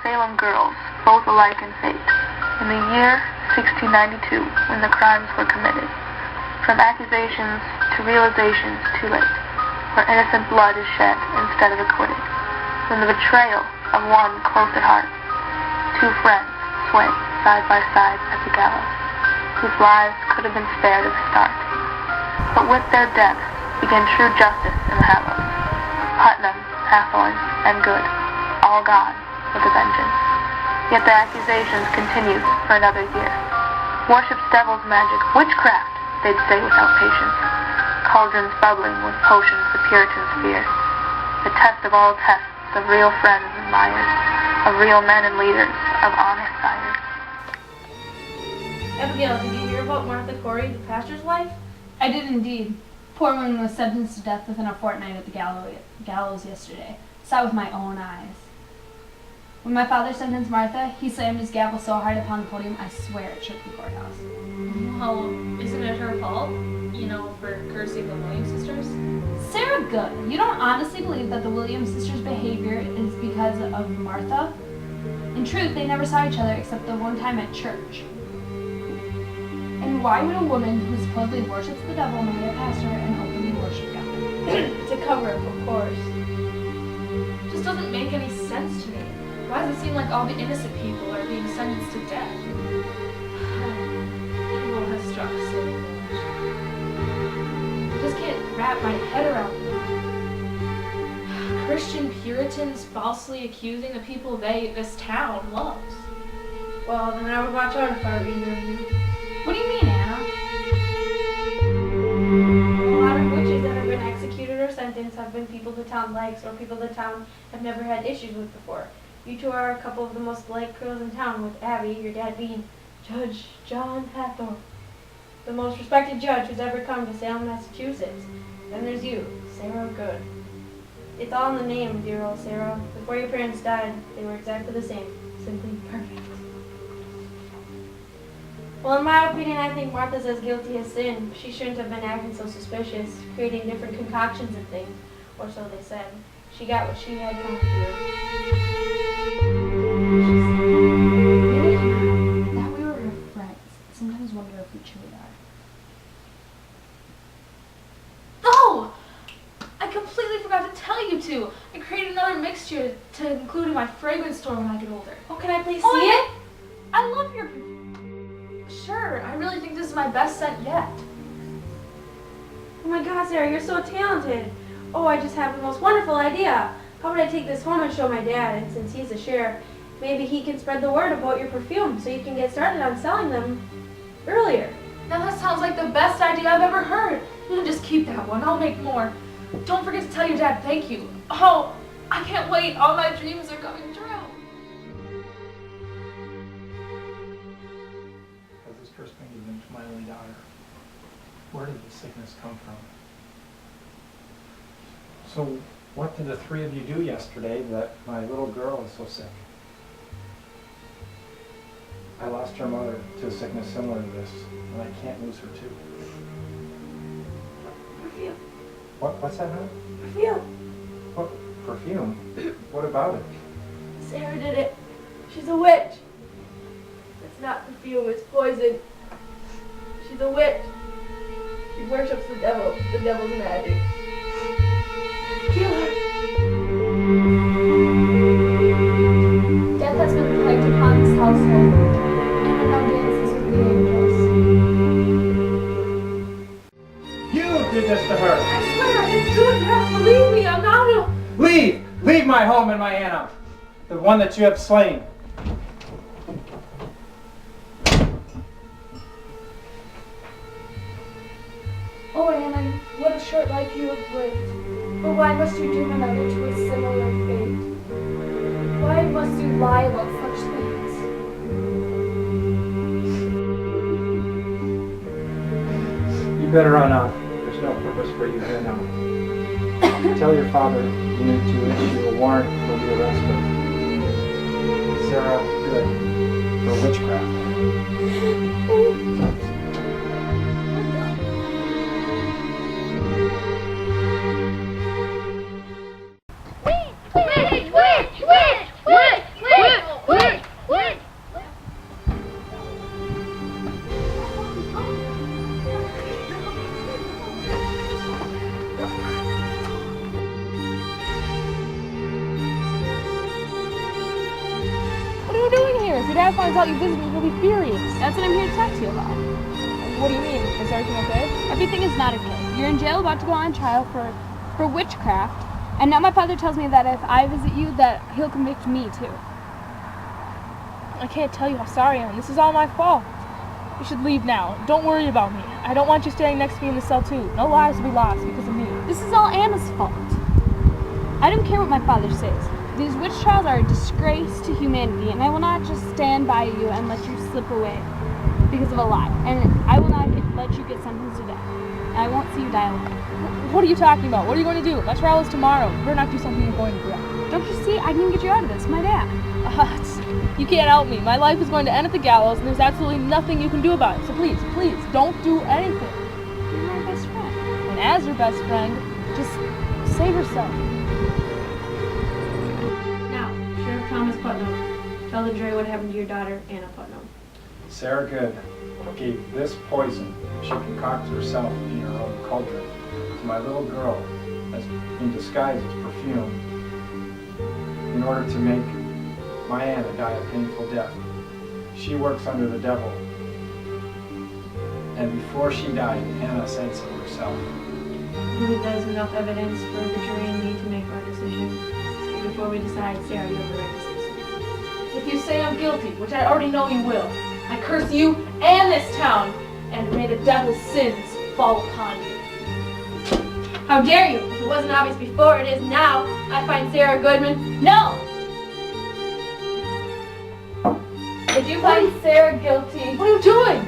Salem girls, both alike in fate, in the year 1692, when the crimes were committed. From accusations to realizations too late, where innocent blood is shed instead of acquitted. When the betrayal of one close at heart, two friends sway side by side at the gallows, whose lives could have been spared at the start. But with their deaths began true justice in the Hallows. Putnam, Hathorne, and Good, all gone with a vengeance. Yet the accusations continued for another year. Worship's devil's magic, witchcraft, they'd say without patience. Cauldrons bubbling with potions the Puritans fear. The test of all tests of real friends and liars, of real men and leaders, of honest sires. Abigail, did you hear about Martha Corey, the pastor's wife? I did indeed. Poor woman was sentenced to death within a fortnight at the gallows yesterday. Saw with my own eyes. When my father sentenced Martha, he slammed his gavel so hard upon the podium, I swear it shook the courthouse. Well, isn't it her fault? For cursing the Williams sisters? Sarah Good, you don't honestly believe that the Williams sisters' behavior is because of Martha? In truth, they never saw each other except the one time at church. And why would a woman who supposedly worships the devil marry a pastor and openly worship God? To cover up, of course. Just doesn't make any sense to me. Why does it seem like all the innocent people are being sentenced to death? Evil has struck so much. I just can't wrap my head around it. Christian Puritans falsely accusing the people this town loves. Well, then I would watch out if I were either of you. What do you mean, Anna? A lot of witches that have been executed or sentenced have been people the town likes or people the town have never had issues with before. You two are a couple of the most liked girls in town, with Abby, your dad, being Judge John Hathorne, the most respected judge who's ever come to Salem, Massachusetts. Then there's you, Sarah Good. It's all in the name, dear old Sarah. Before your parents died, they were exactly the same, simply perfect. Well, in my opinion, I think Martha's as guilty as sin. She shouldn't have been acting so suspicious, creating different concoctions and things, or so they said. She got what she had come through. That we were her friends. Sometimes wonder if we truly are. Oh! I completely forgot to tell you two. I created another mixture to include in my fragrance store when I get older. Oh, can I please see it? I love your... Sure, I really think this is my best scent yet. Oh my God, Sarah, you're so talented. Oh, I just have the most wonderful idea. How would I take this home and show my dad? And since he's the sheriff, maybe he can spread the word about your perfume so you can get started on selling them earlier. Now that sounds like the best idea I've ever heard. You can just keep that one. I'll make more. Don't forget to tell your dad thank you. Oh, I can't wait. All my dreams are coming true. As this first thing given to my only daughter, where did the sickness come from? So, what did the three of you do yesterday that my little girl is so sick? I lost her mother to a sickness similar to this, and I can't lose her too. Perfume. What's that, honey? Perfume. What? Perfume? What about it? Sarah did it. She's a witch. It's not perfume, it's poison. She's a witch. She worships the devil's magic. Kill her. Death has been plagued upon this household, and now dances with the angels. You did this to her! I swear I didn't do it. You have to leave me. I'm not a... Leave! Leave my home and my Anna! The one that you have slain. Oh, Anna, what a short life you have lived. But why must you doom another to a similar fate? Why must you lie about such things? You better run on. There's no purpose for you here now. Tell your father you need to issue a warrant for the arrest of Sarah Good for witchcraft. Dad finds out you visit me, he'll be furious. That's what I'm here to talk to you about. What do you mean? Is everything okay? Everything is not okay. You're in jail about to go on trial for witchcraft, and now my father tells me that if I visit you, that he'll convict me too. I can't tell you how sorry I am. This is all my fault. You should leave now. Don't worry about me. I don't want you standing next to me in the cell too. No lives will be lost because of me. This is all Anna's fault. I don't care what my father says. These witch trials are a disgrace to humanity, and I will not just stand by you and let you slip away because of a lie. And I will not let you get sentenced to death. And I won't see you die alone. What are you talking about? What are you going to do? My trial is tomorrow. You better not do something you're going to regret. Don't you see? I can get you out of this. My dad. You can't help me. My life is going to end at the gallows, and there's absolutely nothing you can do about it. So please, please, don't do anything. You're my best friend. And as your best friend, just save yourself. Now, Sheriff Thomas Putnam, tell the jury what happened to your daughter, Anna Putnam. Sarah Good gave this poison she concocted herself in her own cauldron to my little girl as in disguise as perfume in order to make my Anna die a painful death. She works under the devil. And before she died, Anna said so herself. I believe that is enough evidence for the jury and me to make our decision. Before we decide, Sarah, you have the right to say so. If you say I'm guilty, which I already know you will, I curse you and this town, and may the devil's sins fall upon you. How dare you! If it wasn't obvious before, it is now. I find Sarah Goodman. No! If you find Sarah guilty... What are you doing?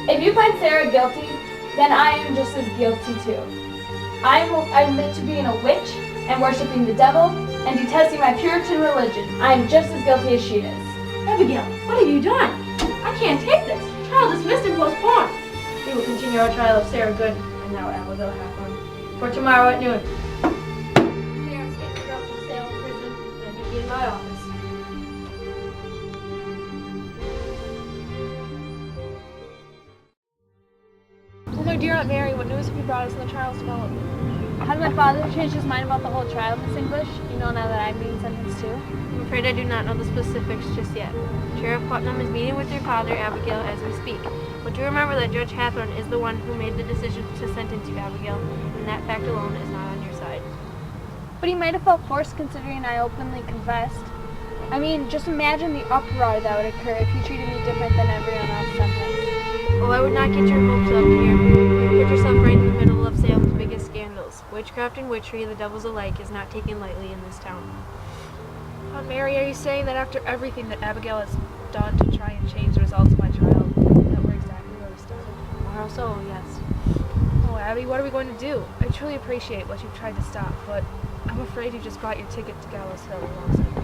If you find Sarah guilty, then I am just as guilty too. I admit to being a witch and worshiping the devil and detesting my Puritan religion. I am just as guilty as she is. Abigail, what have you done? I can't take this. Trial dismissed and postponed. We will continue our trial of Sarah Good and now Abigail Hathorn for tomorrow at noon. Sheriff, take the girl from Salem prison and meet me in my office. Oh, my dear Aunt Mary, what news have you brought us in the trial's development? Has my father changed his mind about the whole trial, Miss English? You know now that I'm being sentenced too? I'm afraid I do not know the specifics just yet. Sheriff Putnam is meeting with your father, Abigail, as we speak. But do remember that Judge Hathorn is the one who made the decision to sentence you, Abigail, and that fact alone is not on your side. But he might have felt forced considering I openly confessed. I mean, just imagine the uproar that would occur if he treated me different than everyone else sentenced. Well, I would not get your hopes up, dear. You put yourself right in the middle of Salem's biggest scandals. Witchcraft and witchery, the devils alike, is not taken lightly in this town. Aunt Mary, are you saying that after everything that Abigail has done to try and change the results of my trial, that we're exactly where we started? Or also, yes. Oh, Abby, what are we going to do? I truly appreciate what you've tried to stop, but I'm afraid you just bought your ticket to Gallows Hill alongside me.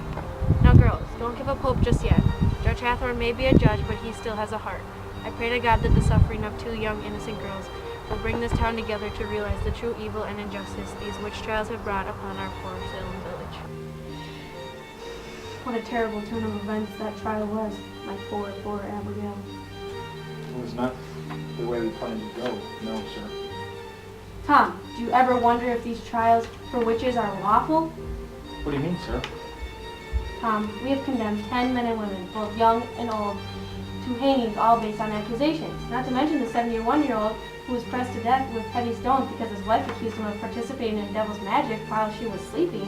Now, girls, don't give up hope just yet. Judge Hathorn may be a judge, but he still has a heart. I pray to God that the suffering of two young, innocent girls will bring this town together to realize the true evil and injustice these witch trials have brought upon our poor Salem village. What a terrible turn of events that trial was, my poor, poor Abigail. It was not the way we planned to go, no, sir. Tom, do you ever wonder if these trials for witches are lawful? What do you mean, sir? Tom, we have condemned 10 men and women, both young and old, to hangings, all based on accusations. Not to mention the 71-year-old who was pressed to death with heavy stones because his wife accused him of participating in devil's magic while she was sleeping.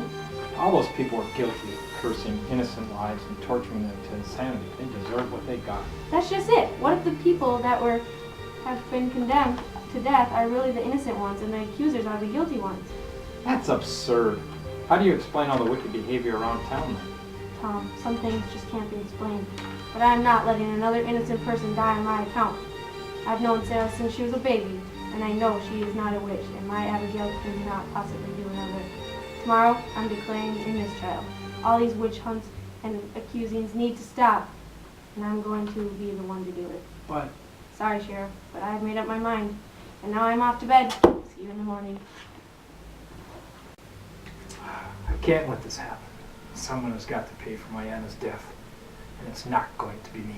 All those people are guilty of cursing innocent lives and torturing them to insanity. They deserve what they got. That's just it. What if the people that have been condemned to death are really the innocent ones and the accusers are the guilty ones? That's absurd. How do you explain all the wicked behavior around town then? Tom, some things just can't be explained. But I'm not letting another innocent person die on my account. I've known Sarah since she was a baby, and I know she is not a witch, and my Abigail cannot possibly do another. Tomorrow, I'm declaring a mistrial. All these witch hunts and accusings need to stop, and I'm going to be the one to do it. But... Sorry, Sheriff, but I've made up my mind, and now I'm off to bed. See you in the morning. I can't let this happen. Someone has got to pay for my Anna's death, and it's not going to be me.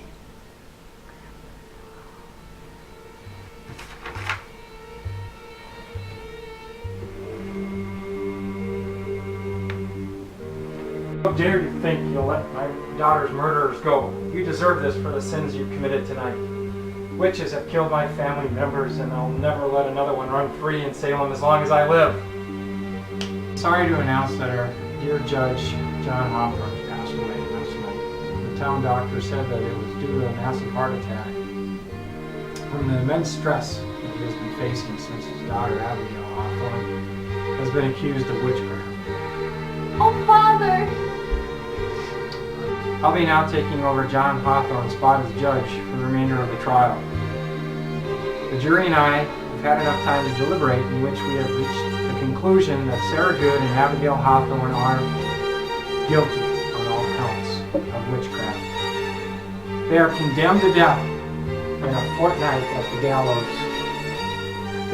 How dare you think you'll let my daughter's murderers go? You deserve this for the sins you've committed tonight. Witches have killed my family members, and I'll never let another one run free in Salem as long as I live. Sorry to announce that our dear Judge, John Hawthorne, passed away last night. The town doctor said that it was due to a massive heart attack from the immense stress that he has been facing since his daughter, Abigail Hawthorne, has been accused of witchcraft. Oh, Father! I'll be now taking over John Hawthorne's spot as judge for the remainder of the trial. The jury and I have had enough time to deliberate, in which we have reached the conclusion that Sarah Good and Abigail Hawthorne are guilty on all counts of witchcraft. They are condemned to death in a fortnight at the gallows.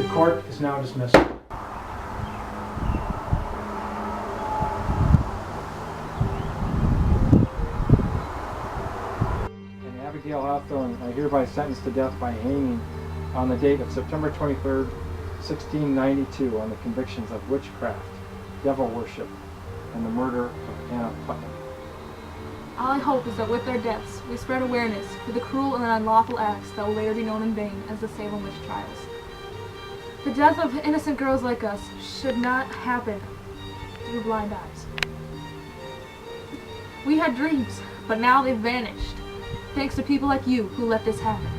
The court is now dismissed. Abigail Hawthorne are hereby sentenced to death by hanging on the date of September 23rd, 1692, on the convictions of witchcraft, devil worship, and the murder of Anna Putnam. All I hope is that with their deaths, we spread awareness for the cruel and unlawful acts that will later be known in vain as the Salem witch trials. The death of innocent girls like us should not happen through blind eyes. We had dreams, but now they've vanished. Thanks to people like you who let this happen.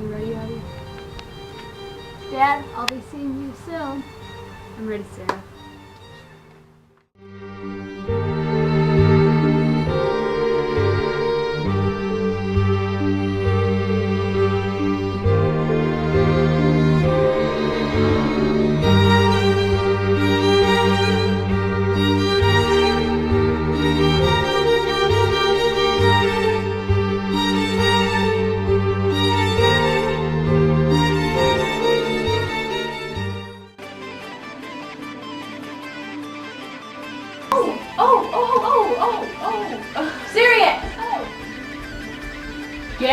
You ready, Abby? Dad, I'll be seeing you soon. I'm ready, Sarah. Syrian! Go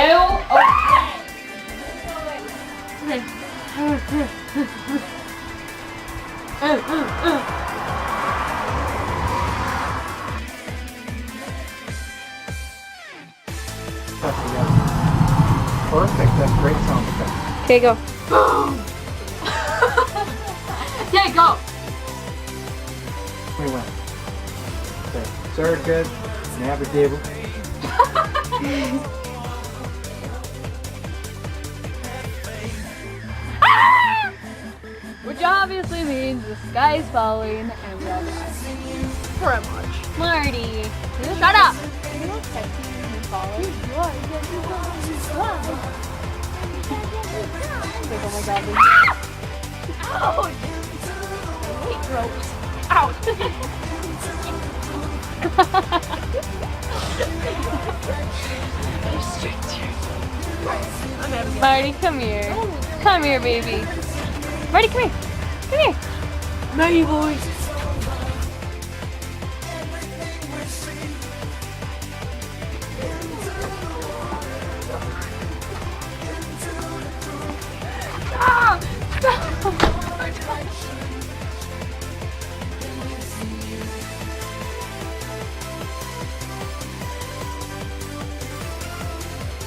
away! Perfect, that's great sound effect. Okay, go. Okay, go! We win. Okay, Sarah Good and Abigail. Which obviously means the sky is falling and we're all dying. Pretty much. Marty, shut up! You know sexy in college? Oh my god. Ouch! Wait, gross. Ouch! Marty, come here. Come here, baby. Marty, come here. Come here. Nighty boys.